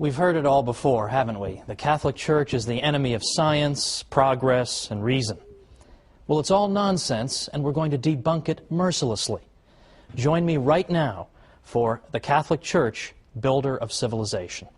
We've heard it all before, haven't we? The Catholic Church is the enemy of science, progress, and reason. Well, it's all nonsense, and we're going to debunk it mercilessly. Join me right now for the Catholic Church, Builder of Civilization.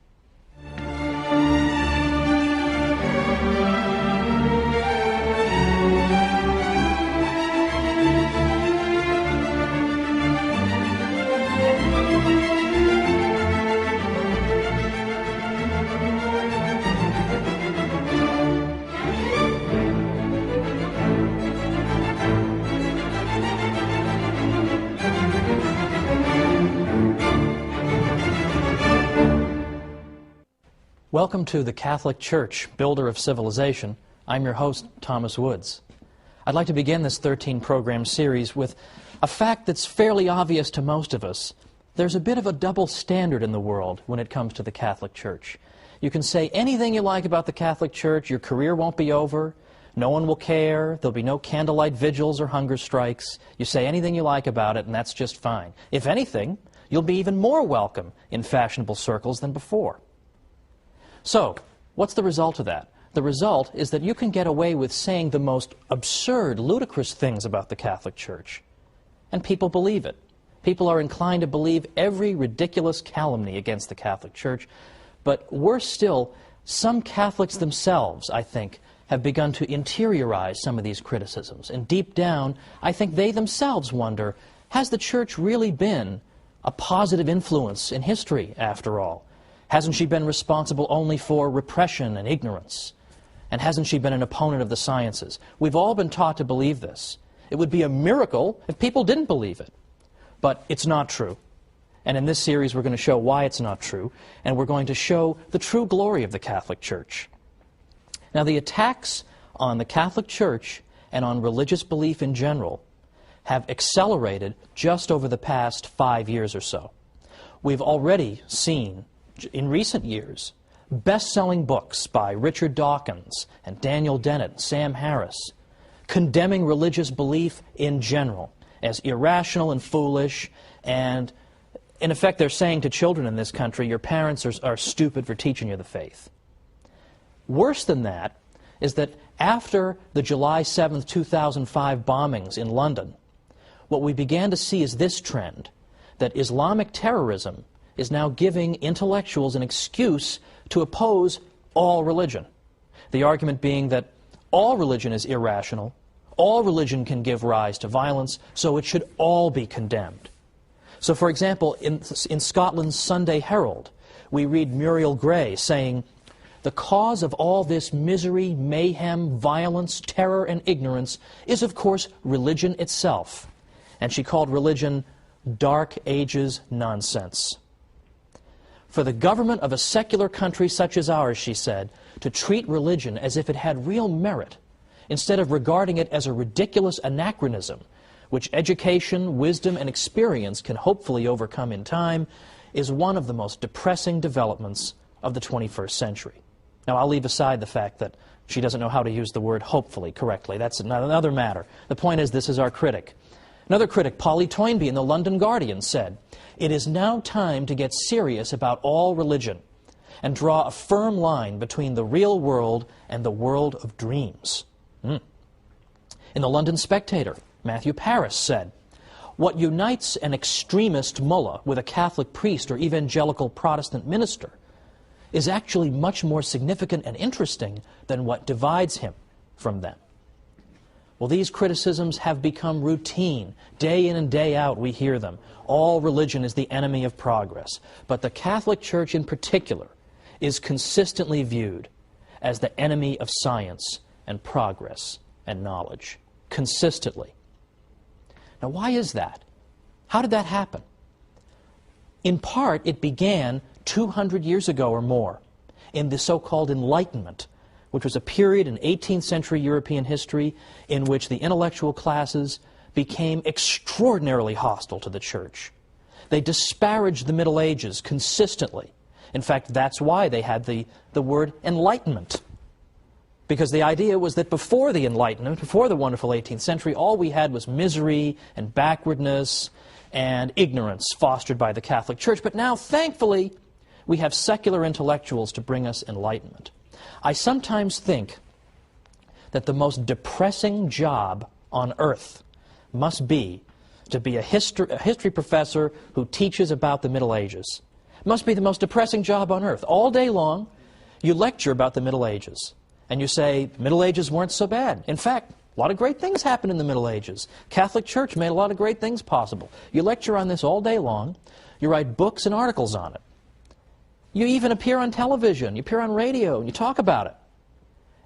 Welcome to the Catholic Church, Builder of Civilization. I'm your host, Thomas Woods. I'd like to begin this 13-program series with a fact that's fairly obvious to most of us. There's a bit of a double standard in the world when it comes to the Catholic Church. You can say anything you like about the Catholic Church, your career won't be over, no one will care, there'll be no candlelight vigils or hunger strikes. You say anything you like about it, and that's just fine. If anything, you'll be even more welcome in fashionable circles than before. So, what's the result of that? The result is that you can get away with saying the most absurd, ludicrous things about the Catholic Church. And people believe it. People are inclined to believe every ridiculous calumny against the Catholic Church. But worse still, some Catholics themselves, I think, have begun to interiorize some of these criticisms. And deep down, I think they themselves wonder, has the Church really been a positive influence in history, after all? Hasn't she been responsible only for repression and ignorance? And hasn't she been an opponent of the sciences? We've all been taught to believe this. It would be a miracle if people didn't believe it. But it's not true. And in this series, we're going to show why it's not true, and we're going to show the true glory of the Catholic Church. Now, the attacks on the Catholic Church and on religious belief in general have accelerated just over the past 5 years or so. We've already seen in recent years, best-selling books by Richard Dawkins and Daniel Dennett, Sam Harris, condemning religious belief in general as irrational and foolish, and in effect they're saying to children in this country, your parents are stupid for teaching you the faith. Worse than that is that after the July 7th, 2005 bombings in London, what we began to see is this trend, that Islamic terrorism is now giving intellectuals an excuse to oppose all religion. The argument being that all religion is irrational, all religion can give rise to violence, so it should all be condemned. So, for example, in Scotland's Sunday Herald, we read Muriel Gray saying, "The cause of all this misery, mayhem, violence, terror, and ignorance is, of course, religion itself." And she called religion Dark Ages nonsense. For the government of a secular country such as ours, she said, to treat religion as if it had real merit, instead of regarding it as a ridiculous anachronism, which education, wisdom, and experience can hopefully overcome in time, is one of the most depressing developments of the 21st century. Now, I'll leave aside the fact that she doesn't know how to use the word hopefully correctly. That's another matter. The point is, this is our critic. Another critic, Polly Toynbee in the London Guardian, said, "It is now time to get serious about all religion and draw a firm line between the real world and the world of dreams." In the London Spectator, Matthew Paris said, "What unites an extremist mullah with a Catholic priest or evangelical Protestant minister is actually much more significant and interesting than what divides him from them." Well, these criticisms have become routine. Day in and day out we hear them. All religion is the enemy of progress. But the Catholic Church in particular is consistently viewed as the enemy of science and progress and knowledge. Consistently. Now, why is that? How did that happen? In part, it began 200 years ago or more in the so-called Enlightenment, which was a period in 18th century European history in which the intellectual classes became extraordinarily hostile to the Church. They disparaged the Middle Ages consistently. In fact, that's why they had the word Enlightenment. Because the idea was that before the Enlightenment, before the wonderful 18th century, all we had was misery and backwardness and ignorance fostered by the Catholic Church. But now, thankfully, we have secular intellectuals to bring us enlightenment. I sometimes think that the most depressing job on earth must be to be a history professor who teaches about the Middle Ages. Must be the most depressing job on earth. All day long, you lecture about the Middle Ages, and you say, Middle Ages weren't so bad. In fact, a lot of great things happened in the Middle Ages. Catholic Church made a lot of great things possible. You lecture on this all day long. You write books and articles on it. You even appear on television. You appear on radio, and you talk about it.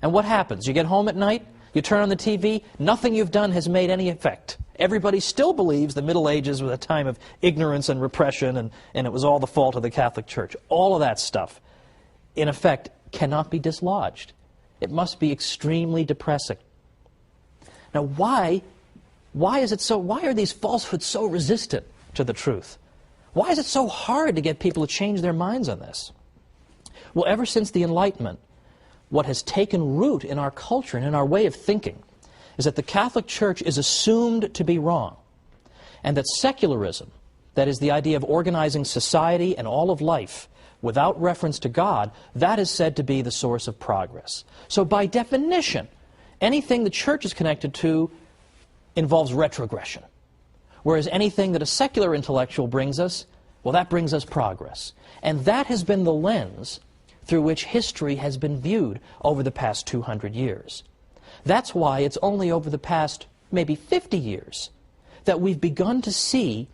And what happens? You get home at night, you turn on the TV, nothing you've done has made any effect. Everybody still believes the Middle Ages was a time of ignorance and repression, and it was all the fault of the Catholic Church. All of that stuff, in effect, cannot be dislodged. It must be extremely depressing. Now, why are these falsehoods so resistant to the truth? Why is it so hard to get people to change their minds on this? Well, ever since the Enlightenment, what has taken root in our culture and in our way of thinking is that the Catholic Church is assumed to be wrong, and that secularism, that is the idea of organizing society and all of life without reference to God, that is said to be the source of progress. So by definition, anything the Church is connected to involves retrogression, whereas anything that a secular intellectual brings us, well, that brings us progress. And that has been the lens through which history has been viewed over the past 200 years. That's why it's only over the past maybe 50 years that we've begun to see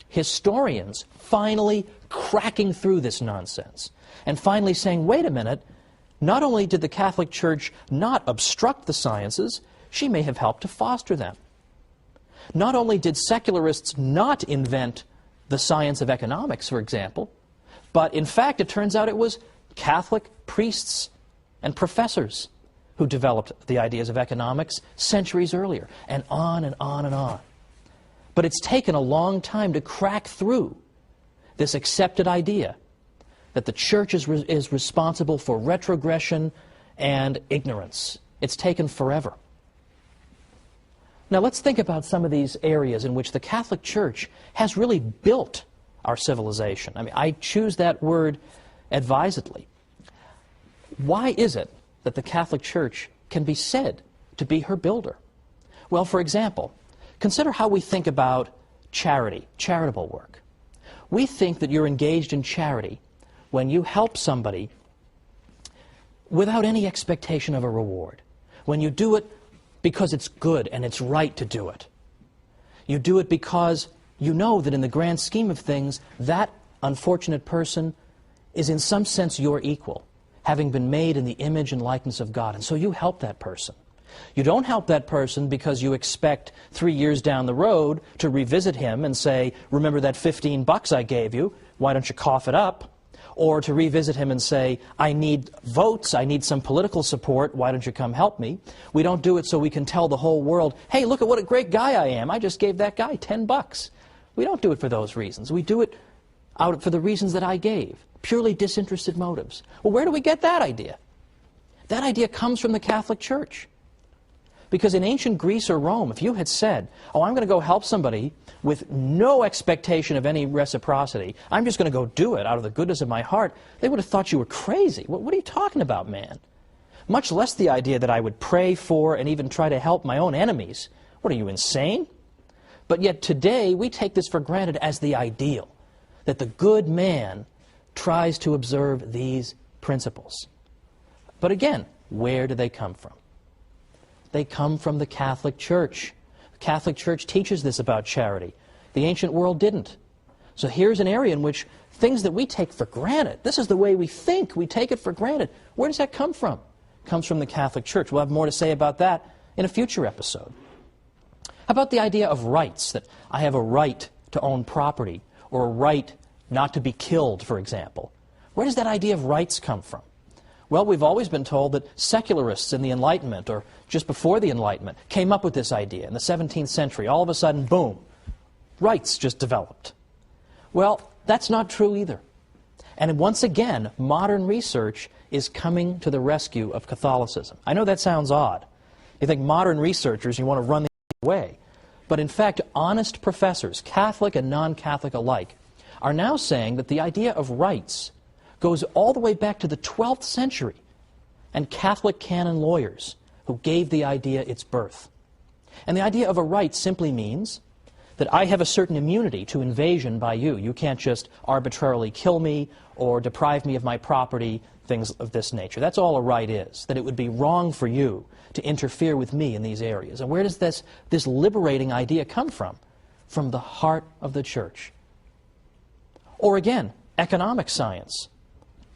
historians finally cracking through this nonsense and finally saying, wait a minute, not only did the Catholic Church not obstruct the sciences, she may have helped to foster them. Not only did secularists not invent the science of economics, for example, but in fact it turns out it was Catholic priests and professors who developed the ideas of economics centuries earlier, and on and on and on. But it's taken a long time to crack through this accepted idea that the Church is responsible for retrogression and ignorance. It's taken forever. Now let's think about some of these areas in which the Catholic Church has really built our civilization. I mean, I choose that word advisedly. Why is it that the Catholic Church can be said to be her builder? Well, for example, consider how we think about charity, charitable work. We think that you're engaged in charity when you help somebody without any expectation of a reward, when you do it because it's good and it's right to do it. You do it because you know that in the grand scheme of things, that unfortunate person is in some sense your equal, having been made in the image and likeness of God. And so you help that person. You don't help that person because you expect 3 years down the road to revisit him and say, remember that $15 I gave you, why don't you cough it up? Or to revisit him and say, I need votes, I need some political support, why don't you come help me? We don't do it so we can tell the whole world, hey, look at what a great guy I am, I just gave that guy $10. We don't do it for those reasons. We do it out for the reasons that I gave, purely disinterested motives. Well, where do we get that idea? That idea comes from the Catholic Church. Because in ancient Greece or Rome, if you had said, oh, I'm going to go help somebody with no expectation of any reciprocity, I'm just going to go do it out of the goodness of my heart, they would have thought you were crazy. What are you talking about, man? Much less the idea that I would pray for and even try to help my own enemies. What are you, insane? But yet today, we take this for granted as the ideal, that the good man tries to observe these principles. But again, where do they come from? They come from the Catholic Church. The Catholic Church teaches this about charity. The ancient world didn't. So here's an area in which things that we take for granted, this is the way we think, we take it for granted. Where does that come from? It comes from the Catholic Church. We'll have more to say about that in a future episode. How about the idea of rights, that I have a right to own property, or a right not to be killed, for example? Where does that idea of rights come from? Well, we've always been told that secularists in the Enlightenment, or just before the Enlightenment, came up with this idea in the 17th century. All of a sudden, boom, rights just developed. Well, that's not true either. And once again, modern research is coming to the rescue of Catholicism. I know that sounds odd. You think modern researchers, you want to run the way. But in fact, honest professors, Catholic and non-Catholic alike, are now saying that the idea of rights goes all the way back to the 12th century and Catholic canon lawyers who gave the idea its birth. And the idea of a right simply means that I have a certain immunity to invasion by you. You can't just arbitrarily kill me or deprive me of my property, things of this nature. That's all a right is, that it would be wrong for you to interfere with me in these areas. And where does this liberating idea come from? From the heart of the Church. Or again, economic science.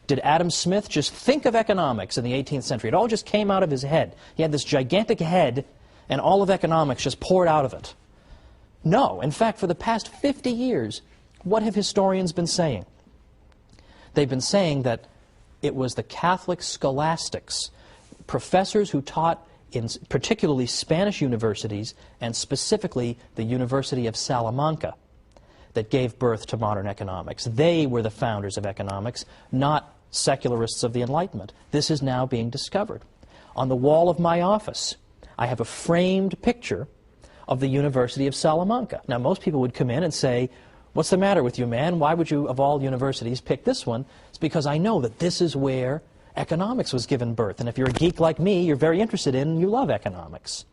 Did Adam Smith just think of economics in the 18th century? It all just came out of his head. He had this gigantic head, and all of economics just poured out of it. No. In fact, for the past 50 years, what have historians been saying? They've been saying that it was the Catholic scholastics, professors who taught in particularly Spanish universities, and specifically the University of Salamanca, that gave birth to modern economics. They were the founders of economics, not secularists of the Enlightenment. This is now being discovered. On the wall of my office, I have a framed picture of the University of Salamanca. Now, most people would come in and say, "What's the matter with you, man? Why would you, of all universities, pick this one?" It's because I know that this is where economics was given birth. And if you're a geek like me, you're very interested in and you love economics.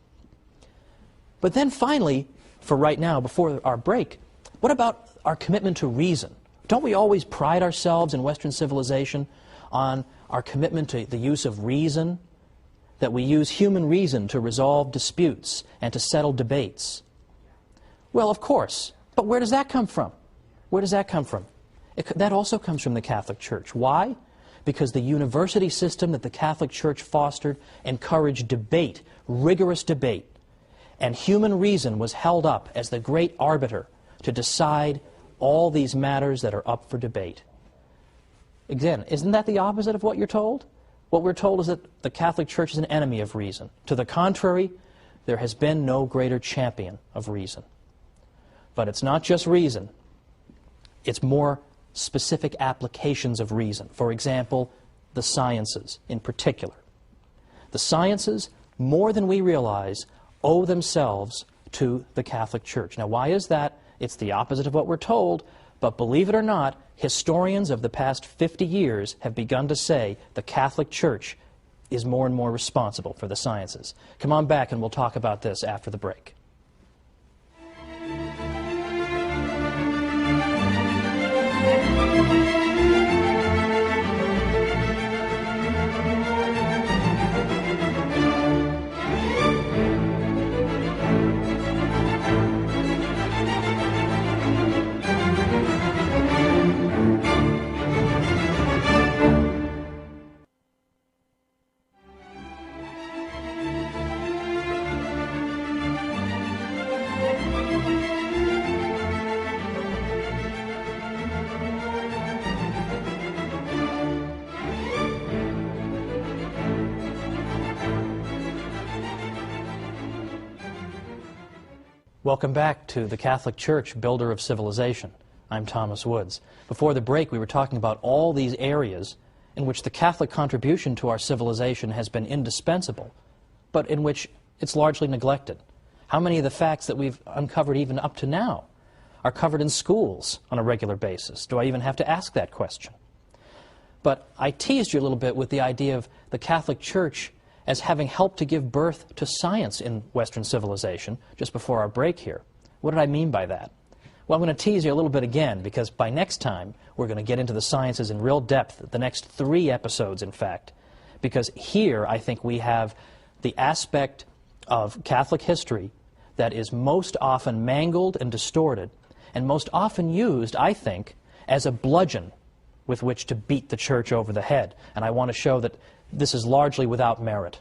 But then finally, for right now, before our break, what about our commitment to reason? Don't we always pride ourselves in Western civilization on our commitment to the use of reason? That we use human reason to resolve disputes and to settle debates? Well, of course. But where does that come from? Where does that come from? That also comes from the Catholic Church. Why? Because the university system that the Catholic Church fostered encouraged debate, rigorous debate. And human reason was held up as the great arbiter to decide all these matters that are up for debate. Again, isn't that the opposite of what you're told? What we're told is that the Catholic Church is an enemy of reason. To the contrary, there has been no greater champion of reason. But it's not just reason. It's more specific applications of reason. For example, the sciences in particular. The sciences, more than we realize, owe themselves to the Catholic Church. Now, why is that? It's the opposite of what we're told, but believe it or not, historians of the past 50 years have begun to say the Catholic Church is more and more responsible for the sciences. Come on back and we'll talk about this after the break. Welcome back to the Catholic Church, Builder of Civilization. I'm Thomas Woods. Before the break, we were talking about all these areas in which the Catholic contribution to our civilization has been indispensable, but in which it's largely neglected. How many of the facts that we've uncovered even up to now are covered in schools on a regular basis? Do I even have to ask that question? But I teased you a little bit with the idea of the Catholic Church as having helped to give birth to science in Western civilization just before our break here. What did I mean by that? Well, I'm going to tease you a little bit again, because by next time we're going to get into the sciences in real depth, the next 3 episodes, in fact, because here I think we have the aspect of Catholic history that is most often mangled and distorted, and most often used, I think, as a bludgeon with which to beat the Church over the head. And I want to show that this is largely without merit.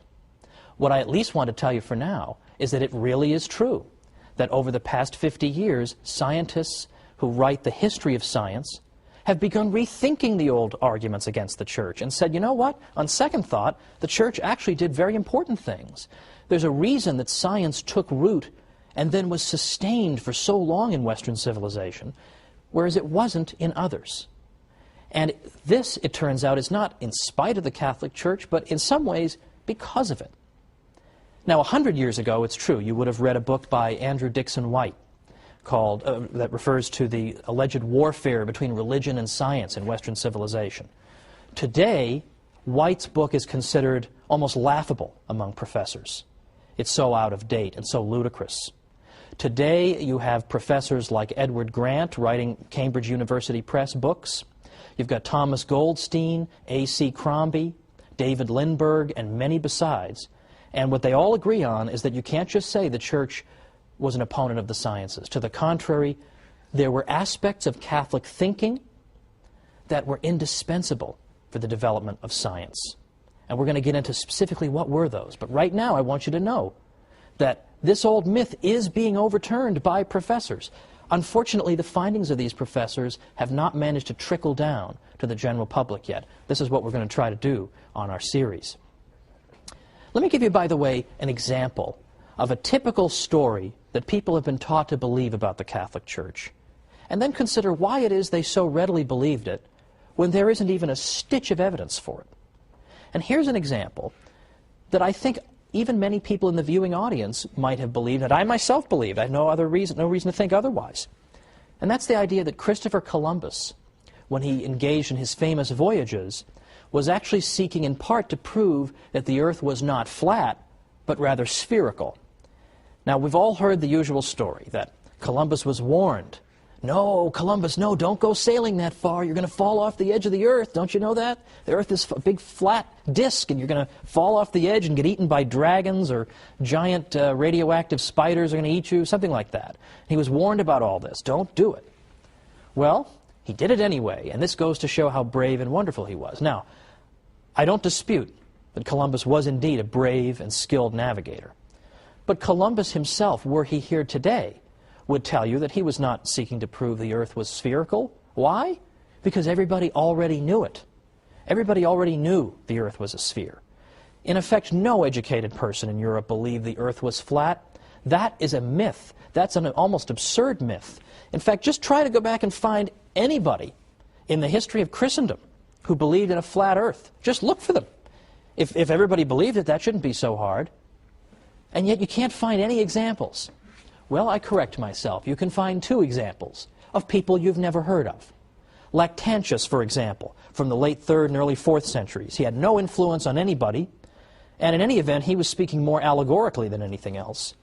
What I at least want to tell you for now is that it really is true that over the past 50 years, scientists who write the history of science have begun rethinking the old arguments against the Church and said, you know what, on second thought, the Church actually did very important things. There's a reason that science took root and then was sustained for so long in Western civilization, whereas it wasn't in others. And this, it turns out, is not in spite of the Catholic Church, but in some ways because of it. Now, 100 years ago, it's true, you would have read a book by Andrew Dixon White called, that refers to the alleged warfare between religion and science in Western civilization. Today, White's book is considered almost laughable among professors. It's so out of date and so ludicrous. Today, you have professors like Edward Grant writing Cambridge University Press books. You've got Thomas Goldstein, A.C. Crombie, David Lindbergh, and many besides. And what they all agree on is that you can't just say the Church was an opponent of the sciences. To the contrary, there were aspects of Catholic thinking that were indispensable for the development of science. And we're going to get into specifically what were those. But right now, I want you to know that this old myth is being overturned by professors. Unfortunately, the findings of these professors have not managed to trickle down to the general public yet. This is what we're going to try to do on our series. Let me give you, by the way, an example of a typical story that people have been taught to believe about the Catholic Church, and then consider why it is they so readily believed it when there isn't even a stitch of evidence for it. And here's an example that I think even many people in the viewing audience might have believed, and I myself believed. I have no reason to think otherwise. And that's the idea that Christopher Columbus, when he engaged in his famous voyages, was actually seeking in part to prove that the Earth was not flat, but rather spherical. Now, we've all heard the usual story that Columbus was warned. No, Columbus, no, don't go sailing that far. You're going to fall off the edge of the Earth. Don't you know that? The Earth is a big flat disk, and you're going to fall off the edge and get eaten by dragons, or giant radioactive spiders are going to eat you, something like that. He was warned about all this. Don't do it. Well, he did it anyway, and this goes to show how brave and wonderful he was. Now, I don't dispute that Columbus was indeed a brave and skilled navigator. But Columbus himself, were he here today, would tell you that he was not seeking to prove the Earth was spherical. Why? Because everybody already knew it. Everybody already knew the Earth was a sphere. In effect, no educated person in Europe believed the Earth was flat. That is a myth. That's an almost absurd myth. In fact, just try to go back and find anybody in the history of Christendom who believed in a flat Earth. Just look for them. If everybody believed it, that shouldn't be so hard. And yet you can't find any examples. Well, I correct myself. You can find two examples of people you've never heard of. Lactantius, for example, from the late 3rd and early 4th centuries. He had no influence on anybody, and in any event, he was speaking more allegorically than anything else.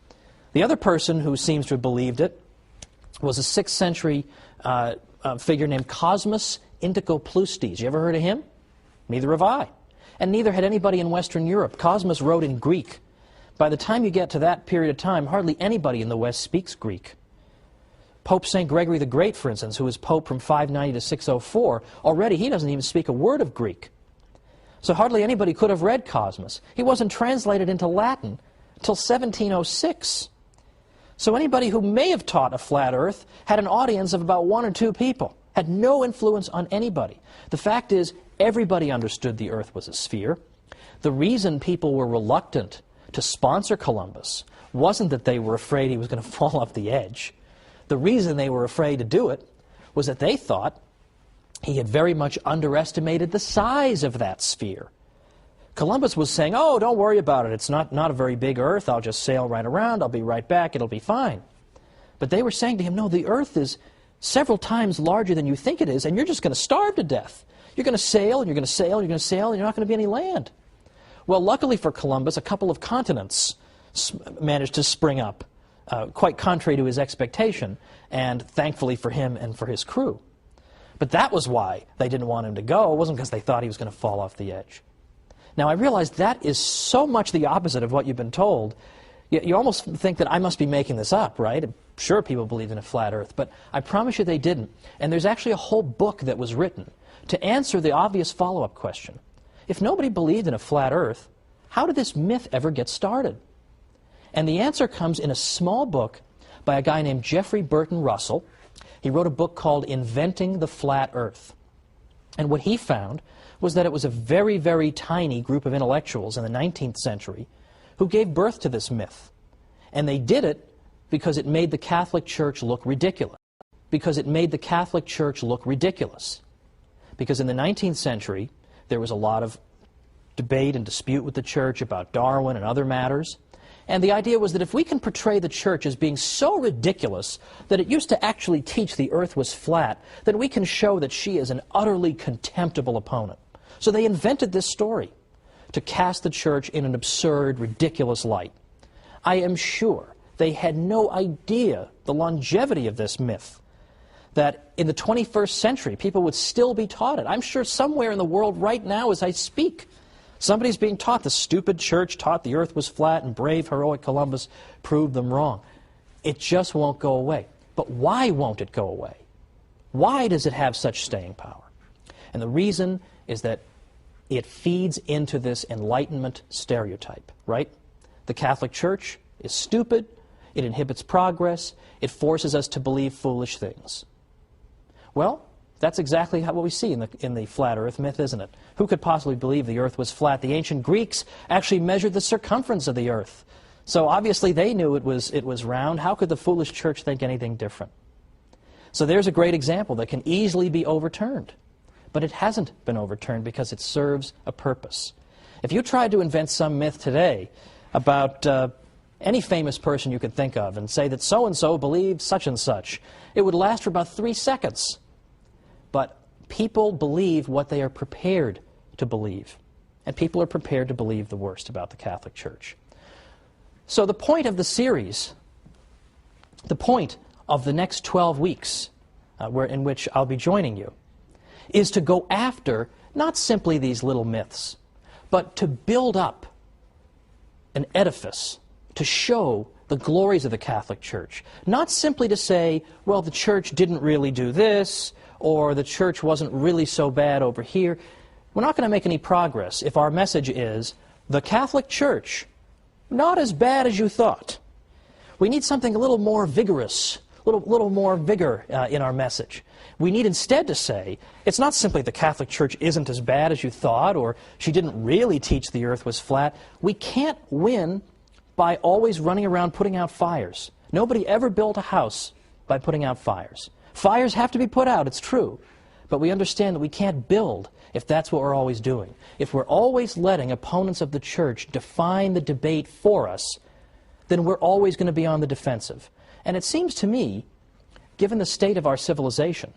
The other person who seems to have believed it was a 6th century figure named Cosmas Indicopleustes. You ever heard of him? Neither have I. And neither had anybody in Western Europe. Cosmas wrote in Greek. By the time you get to that period of time, hardly anybody in the West speaks Greek. Pope St. Gregory the Great, for instance, who was Pope from 590 to 604, already he doesn't even speak a word of Greek. So hardly anybody could have read Cosmas. He wasn't translated into Latin until 1706. So anybody who may have taught a flat Earth had an audience of about 1 or 2 people, had no influence on anybody. The fact is, everybody understood the Earth was a sphere. The reason people were reluctant to sponsor Columbus wasn't that they were afraid he was going to fall off the edge. The reason they were afraid to do it was that they thought he had very much underestimated the size of that sphere. Columbus was saying, oh, don't worry about it. It's not a very big Earth. I'll just sail right around. I'll be right back. It'll be fine. But they were saying to him, no, the Earth is several times larger than you think it is, and you're just going to starve to death. You're going to sail, and you're going to sail, and you're going to sail, and you're not going to be any land. Well, luckily for Columbus, a couple of continents managed to spring up, quite contrary to his expectation, and thankfully for him and for his crew. But that was why they didn't want him to go. It wasn't because they thought he was going to fall off the edge. Now, I realize that is so much the opposite of what you've been told. You almost think that I must be making this up, right? Sure, people believed in a flat Earth, but I promise you they didn't. And there's actually a whole book that was written to answer the obvious follow-up question. If nobody believed in a flat Earth, how did this myth ever get started? And the answer comes in a small book by a guy named Jeffrey Burton Russell. He wrote a book called Inventing the Flat Earth. And what he found was that it was a very, very tiny group of intellectuals in the 19th century who gave birth to this myth. And they did it because it made the Catholic Church look ridiculous. Because it made the Catholic Church look ridiculous. Because in the 19th century, there was a lot of debate and dispute with the Church about Darwin and other matters. And the idea was that if we can portray the Church as being so ridiculous that it used to actually teach the Earth was flat, then we can show that she is an utterly contemptible opponent. So they invented this story to cast the church in an absurd, ridiculous light. I am sure they had no idea the longevity of this myth, that in the 21st century people would still be taught it. I'm sure somewhere in the world right now as I speak, somebody's being taught the stupid church taught the earth was flat and brave, heroic Columbus proved them wrong. It just won't go away. But why won't it go away? Why does it have such staying power? And the reason is that it feeds into this Enlightenment stereotype, right? The Catholic Church is stupid, it inhibits progress, it forces us to believe foolish things. Well, that's exactly what we see in the flat earth myth, isn't it? Who could possibly believe the earth was flat? The ancient Greeks actually measured the circumference of the earth. So obviously they knew it was round. How could the foolish church think anything different? So there's a great example that can easily be overturned. But it hasn't been overturned because it serves a purpose. If you tried to invent some myth today about any famous person you could think of and say that so-and-so believed such and such, it would last for about 3 seconds. But people believe what they are prepared to believe. And people are prepared to believe the worst about the Catholic Church. So the point of the series, the point of the next 12 weeks in which I'll be joining you, is to go after not simply these little myths, but to build up an edifice to show the glories of the Catholic Church. Not simply to say, well, the Church didn't really do this, or the Church wasn't really so bad over here. We're not going to make any progress if our message is, the Catholic Church, not as bad as you thought. We need something a little more vigorous, a little more vigor in our message. We need instead to say, it's not simply the Catholic Church isn't as bad as you thought, or she didn't really teach the earth was flat. We can't win by always running around putting out fires. Nobody ever built a house by putting out fires. Fires have to be put out, it's true. But we understand that we can't build if that's what we're always doing. If we're always letting opponents of the church define the debate for us, then we're always going to be on the defensive. And it seems to me, given the state of our civilization,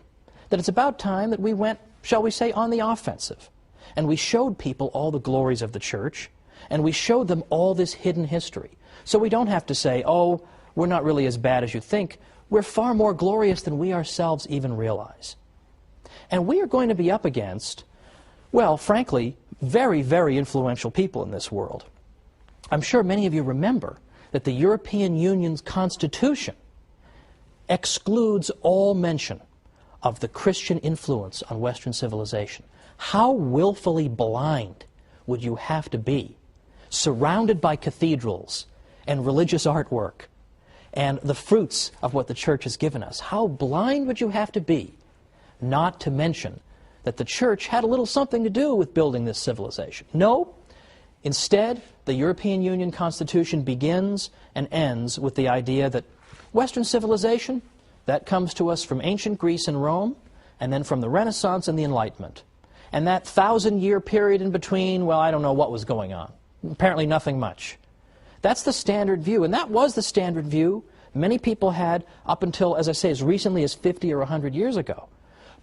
that it's about time that we went, shall we say, on the offensive. And we showed people all the glories of the church, and we showed them all this hidden history. So we don't have to say, oh, we're not really as bad as you think. We're far more glorious than we ourselves even realize. And we are going to be up against, well, frankly, very, very influential people in this world. I'm sure many of you remember that the European Union's Constitution excludes all mention of the Christian influence on Western civilization. How willfully blind would you have to be, surrounded by cathedrals and religious artwork and the fruits of what the church has given us? How blind would you have to be not to mention that the church had a little something to do with building this civilization? No. Instead, the European Union Constitution begins and ends with the idea that Western civilization, that comes to us from ancient Greece and Rome, and then from the Renaissance and the Enlightenment. And that 1,000-year period in between, well, I don't know what was going on. Apparently nothing much. That's the standard view, and that was the standard view many people had up until, as I say, as recently as 50 or 100 years ago.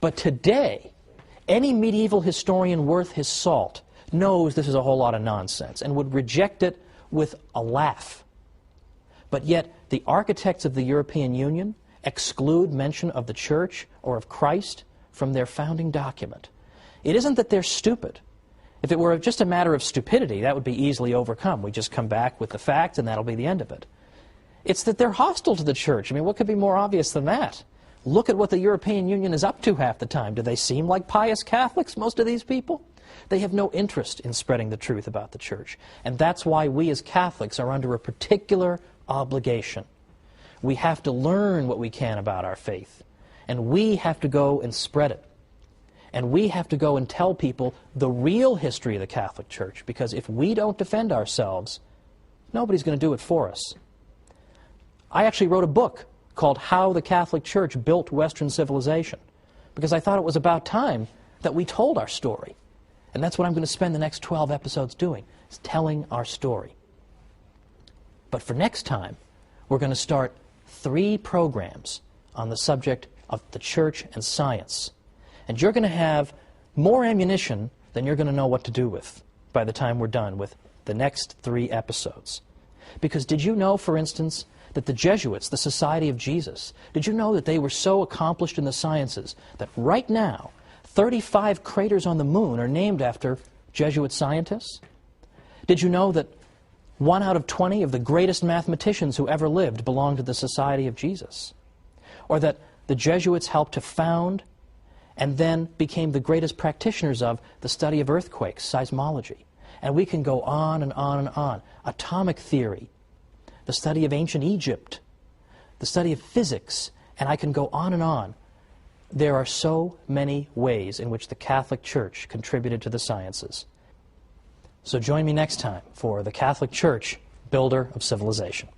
But today, any medieval historian worth his salt knows this is a whole lot of nonsense and would reject it with a laugh. But yet, the architects of the European Union exclude mention of the church or of Christ from their founding document. It isn't that they're stupid. If it were just a matter of stupidity, that would be easily overcome. We just come back with the facts and that'll be the end of it. It's that they're hostile to the church. I mean, what could be more obvious than that? Look at what the European Union is up to half the time. Do they seem like pious Catholics, most of these people? They have no interest in spreading the truth about the church. And that's why we as Catholics are under a particular obligation. We have to learn what we can about our faith. And we have to go and spread it. And we have to go and tell people the real history of the Catholic Church, because if we don't defend ourselves, nobody's going to do it for us. I actually wrote a book called How the Catholic Church Built Western Civilization, because I thought it was about time that we told our story. And that's what I'm going to spend the next 12 episodes doing, is telling our story. But for next time, we're going to start 3 programs on the subject of the church and science. And you're going to have more ammunition then you're going to know what to do with by the time we're done with the next 3 episodes. Because did you know, for instance, that the Jesuits, the Society of Jesus, did you know that they were so accomplished in the sciences that right now 35 craters on the moon are named after Jesuit scientists? Did you know that 1 out of 20 of the greatest mathematicians who ever lived belonged to the Society of Jesus? Or that the Jesuits helped to found and then became the greatest practitioners of the study of earthquakes, seismology. And we can go on and on and on. Atomic theory, the study of ancient Egypt, the study of physics, and I can go on and on. There are so many ways in which the Catholic Church contributed to the sciences. So join me next time for the Catholic Church, Builder of Civilization.